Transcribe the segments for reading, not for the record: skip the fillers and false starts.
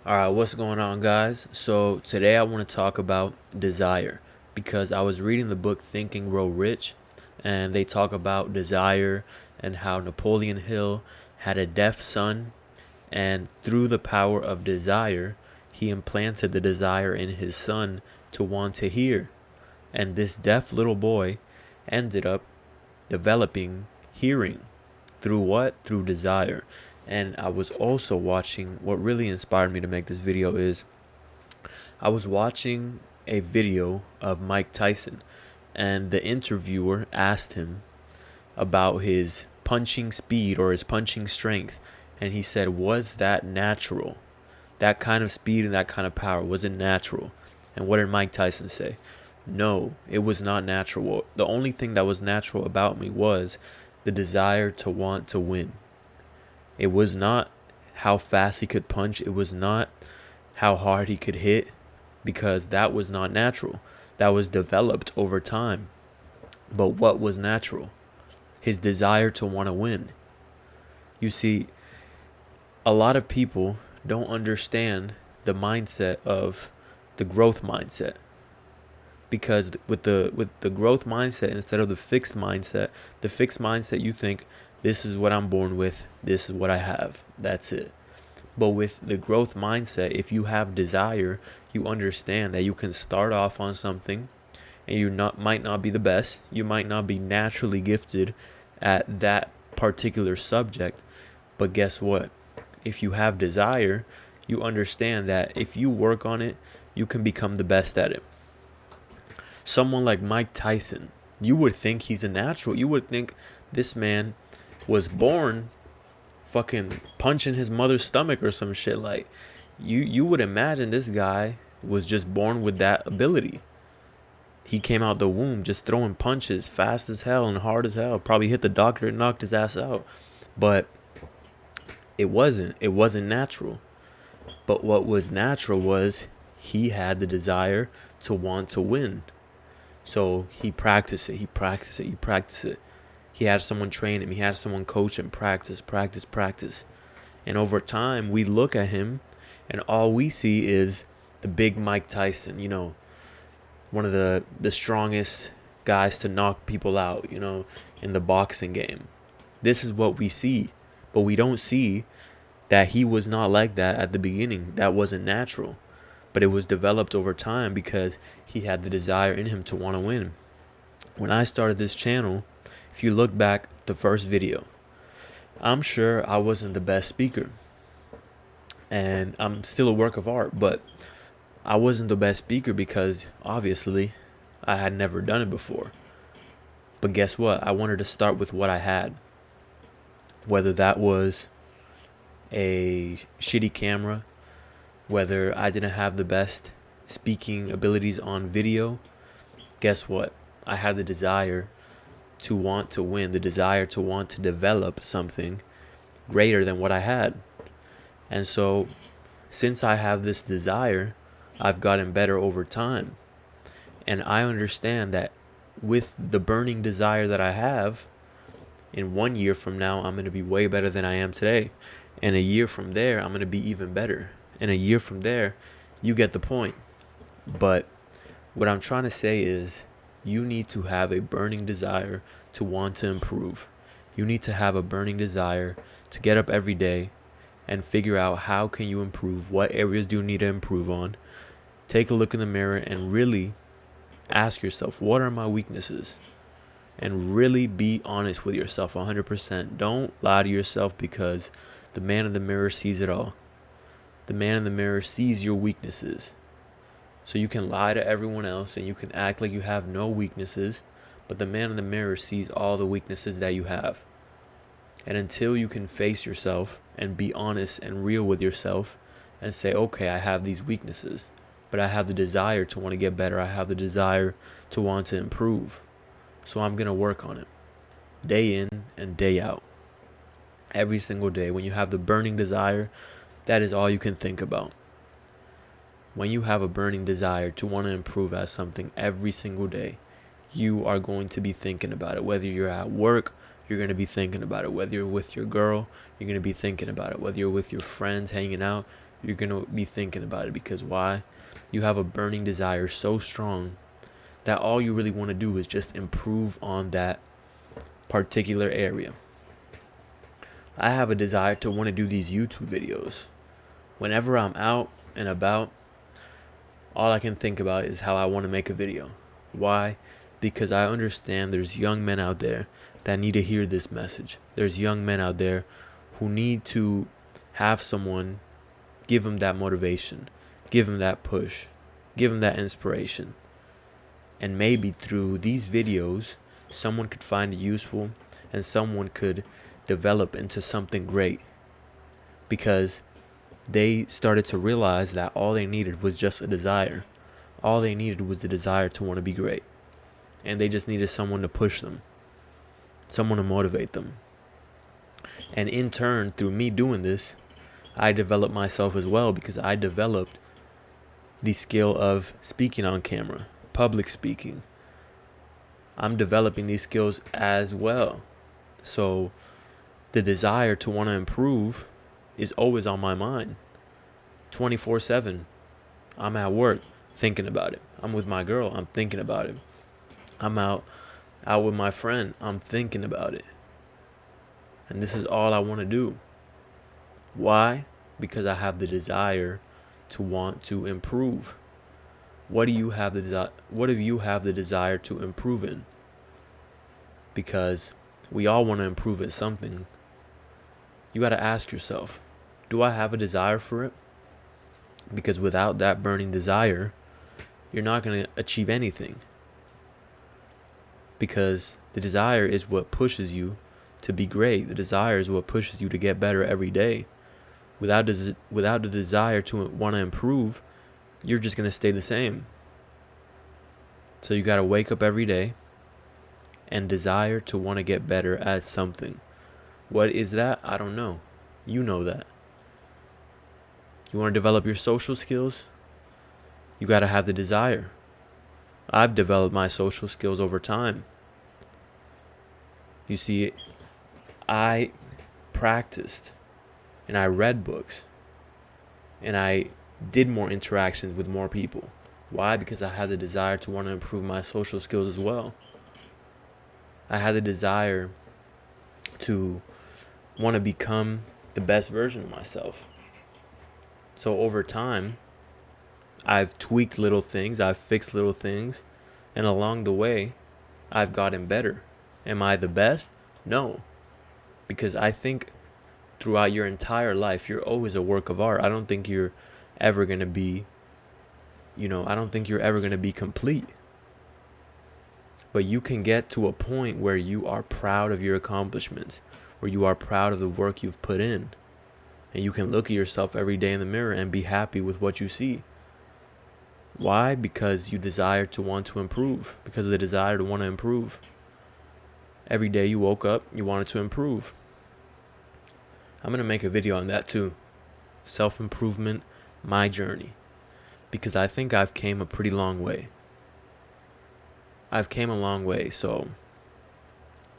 All right, what's going on, guys? So, today I want to talk about desire because I was reading the book Think and Grow Rich, and they talk about desire and how Napoleon Hill had a deaf son, and through the power of desire, he implanted the desire in his son to want to hear. And this deaf little boy ended up developing hearing. Through what? Through desire. And I was also watching, what really inspired me to make this video is I was watching a video of Mike Tyson, and the interviewer asked him about his punching speed or his punching strength. And he said, was that natural? That kind of speed and that kind of power, was it natural? And what did Mike Tyson say? No, it was not natural. The only thing that was natural about me was the desire to want to win. It was not how fast he could punch. It was not how hard he could hit, because that was not natural. That was developed over time. But what was natural? His desire to want to win. You see, a lot of people don't understand the mindset of the growth mindset, because with the growth mindset, instead of the fixed mindset, you think this is what I'm born with, this is what I have, that's it. But with the growth mindset, if you have desire, you understand that you can start off on something, and you not might not be the best, you might not be naturally gifted at that particular subject, but guess what? If you have desire, you understand that if you work on it, you can become the best at it. Someone like Mike Tyson, you would think he's a natural. You would think this man was born fucking punching his mother's stomach or some shit. Like, you would imagine this guy was just born with that ability. He came out the womb just throwing punches fast as hell and hard as hell. Probably hit the doctor and knocked his ass out. But it wasn't. It wasn't natural. But what was natural was he had the desire to want to win. So he practiced it. He practiced it. He practiced it. He had someone train him. He had someone coach him. Practice, practice, practice. And over time, we look at him, and all we see is the big Mike Tyson. One of the strongest guys to knock people out. In the boxing game. This is what we see, but we don't see that he was not like that at the beginning. That wasn't natural, but it was developed over time because he had the desire in him to want to win. When I started this channel, if you look back the first video, I'm sure I wasn't the best speaker, and I'm still a work of art, but I wasn't the best speaker because obviously I had never done it before. But guess what? I wanted to start with what I had, whether that was a shitty camera, whether I didn't have the best speaking abilities on video. Guess what? I had the desire to want to win, the desire to want to develop something greater than what I had. And so, since I have this desire, I've gotten better over time. And I understand that with the burning desire that I have, in 1 year from now, I'm going to be way better than I am today. And a year from there, I'm going to be even better. And a year from there, you get the point. But what I'm trying to say is, you need to have a burning desire to want to improve. You need to have a burning desire to get up every day and figure out how can you improve, what areas do you need to improve on. Take a look in the mirror and really ask yourself, what are my weaknesses? And really be honest with yourself 100%. Don't lie to yourself, because the man in the mirror sees it all. The man in the mirror sees your weaknesses. So you can lie to everyone else and you can act like you have no weaknesses, but the man in the mirror sees all the weaknesses that you have. And until you can face yourself and be honest and real with yourself and say, okay, I have these weaknesses, but I have the desire to want to get better. I have the desire to want to improve. So I'm going to work on it day in and day out. Every single day. When you have the burning desire, that is all you can think about. When you have a burning desire to want to improve at something every single day, you are going to be thinking about it. Whether you're at work, you're going to be thinking about it. Whether you're with your girl, you're going to be thinking about it. Whether you're with your friends hanging out, you're going to be thinking about it. Because why? You have a burning desire so strong that all you really want to do is just improve on that particular area. I have a desire to want to do these YouTube videos. Whenever I'm out and about, all I can think about is how I want to make a video. Why? Because I understand there's young men out there that need to hear this message. There's young men out there who need to have someone give them that motivation, give them that push, give them that inspiration. And maybe through these videos, someone could find it useful and someone could develop into something great, because they started to realize that all they needed was just a desire. All they needed was the desire to want to be great. And they just needed someone to push them, someone to motivate them. And in turn, through me doing this, I developed myself as well, because I developed the skill of speaking on camera, public speaking. I'm developing these skills as well. So the desire to want to improve is always on my mind, 24/7. I'm at work thinking about it. I'm with my girl, I'm thinking about it. I'm out with my friend, I'm thinking about it. And this is all I want to do. Why? Because I have the desire to want to improve. What do you have the desire to improve in? Because we all want to improve at something. You got to ask yourself, do I have a desire for it? Because without that burning desire, you're not going to achieve anything. Because the desire is what pushes you to be great. The desire is what pushes you to get better every day. Without the desire to want to improve, you're just going to stay the same. So you got to wake up every day and desire to want to get better at something. What is that? I don't know. You know that. You want to develop your social skills? You got to have the desire. I've developed my social skills over time. You see, I practiced and I read books and I did more interactions with more people. Why? Because I had the desire to want to improve my social skills as well. I had the desire to want to become the best version of myself. So over time, I've tweaked little things, I've fixed little things, and along the way, I've gotten better. Am I the best? No. Because I think throughout your entire life, you're always a work of art. I don't think you're ever going to be, complete. But you can get to a point where you are proud of your accomplishments, where you are proud of the work you've put in. And you can look at yourself every day in the mirror and be happy with what you see. Why? Because you desire to want to improve. Because of the desire to want to improve. Every day you woke up, you wanted to improve. I'm going to make a video on that too. Self-improvement, my journey. Because I think I've came a pretty long way. So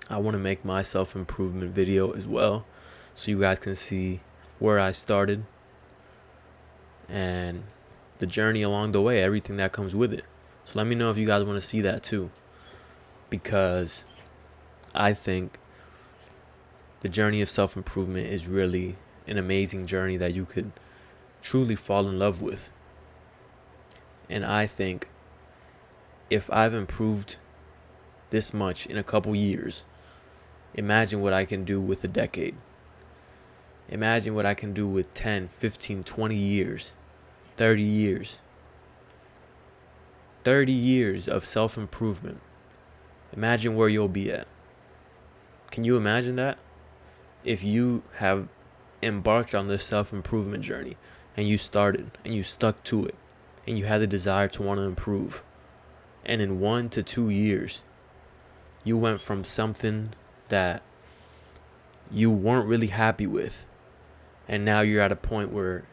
I want to make my self-improvement video as well, so you guys can see where I started and the journey along the way, everything that comes with it. So let me know if you guys want to see that too, because I think the journey of self-improvement is really an amazing journey that you could truly fall in love with. And I think if I've improved this much in a couple years, imagine what I can do with a decade. Imagine what I can do with 10, 15, 20 years, 30 years. 30 years of self-improvement. Imagine where you'll be at. Can you imagine that? If you have embarked on this self-improvement journey and you started and you stuck to it and you had the desire to want to improve, and in 1 to 2 years you went from something that you weren't really happy with, and now you're at a point where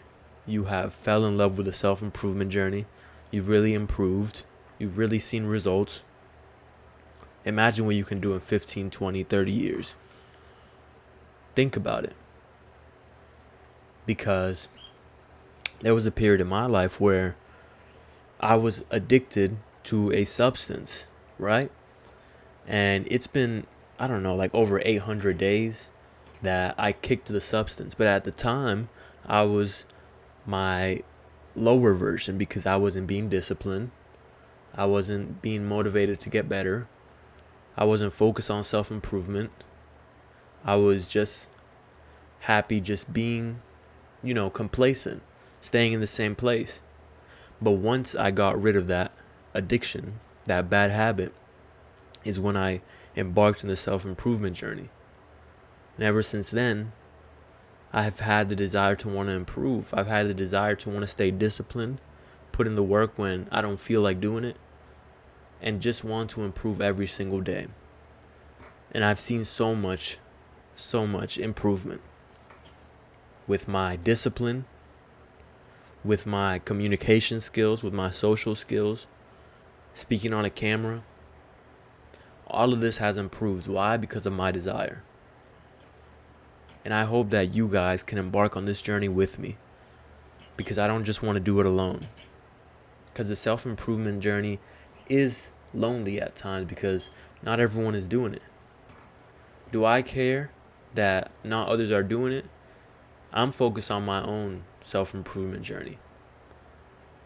you have fell in love with the self-improvement journey, you've really improved, you've really seen results. Imagine what you can do in 15, 20, 30 years. Think about it. Because there was a period in my life where I was addicted to a substance, right? And it's been, I don't know, like over 800 days that I kicked the substance. But at the time, I was my lower version because I wasn't being disciplined. I wasn't being motivated to get better. I wasn't focused on self-improvement. I was just happy just being, complacent, staying in the same place. But once I got rid of that addiction, that bad habit, is when I embarked on the self-improvement journey. And ever since then, I have had the desire to want to improve. I've had the desire to want to stay disciplined, put in the work when I don't feel like doing it, and just want to improve every single day. And I've seen so much improvement with my discipline, with my communication skills, with my social skills, speaking on a camera. All of this has improved. Why? Because of my desire. And I hope that you guys can embark on this journey with me, because I don't just want to do it alone. Because the self-improvement journey is lonely at times because not everyone is doing it. Do I care that not others are doing it? I'm focused on my own self-improvement journey.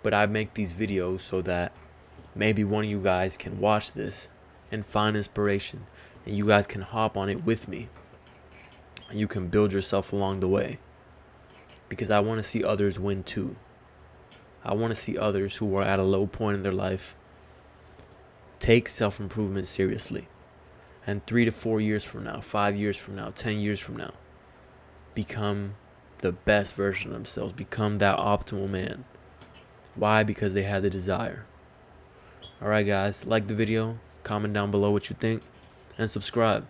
But I make these videos so that maybe one of you guys can watch this and find inspiration, and you guys can hop on it with me. And you can build yourself along the way. Because I want to see others win too. I want to see others who are at a low point in their life take self-improvement seriously. And 3 to 4 years from now, 5 years from now, 10 years from now, become the best version of themselves, become that optimal man. Why? Because they had the desire. Alright guys, like the video, comment down below what you think, and subscribe.